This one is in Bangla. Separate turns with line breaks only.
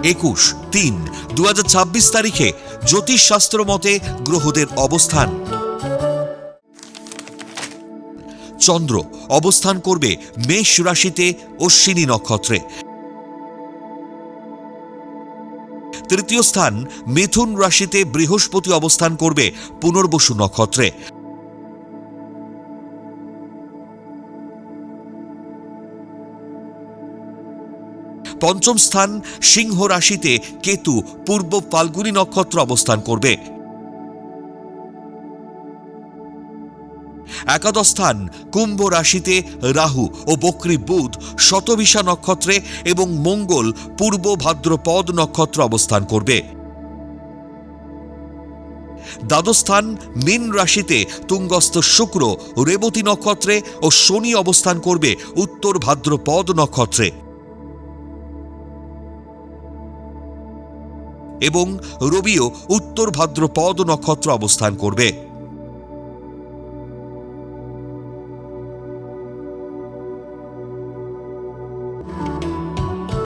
21/3/2026 তারিখে জ্যোতিষশাস্ত্র মতে গ্রহদের অবস্থান। চন্দ্র অবস্থান করবে মেষ রাশিতে অশ্বিনী নক্ষত্রে। তৃতীয় স্থান মিথুন রাশিতে বৃহস্পতি অবস্থান করবে পুনর্বসু নক্ষত্রে। পঞ্চম স্থান সিংহ রাশিতে কেতু পূর্ব ফাল্গুনী নক্ষত্র অবস্থান করবে। একাদশ স্থান কুম্ভ রাশিতে রাহু ও বক্রী বুধ শতবিশা নক্ষত্রে এবং মঙ্গল পূর্ব ভাদ্রপদ নক্ষত্র অবস্থান করবে। দ্বাদশ স্থান মীন রাশিতে তুঙ্গস্থ শুক্র রেবতী নক্ষত্রে ও শনি অবস্থান করবে উত্তর ভাদ্রপদ নক্ষত্রে এবং রবিও উত্তর ভাদ্রপদ নক্ষত্র অবস্থান করবে।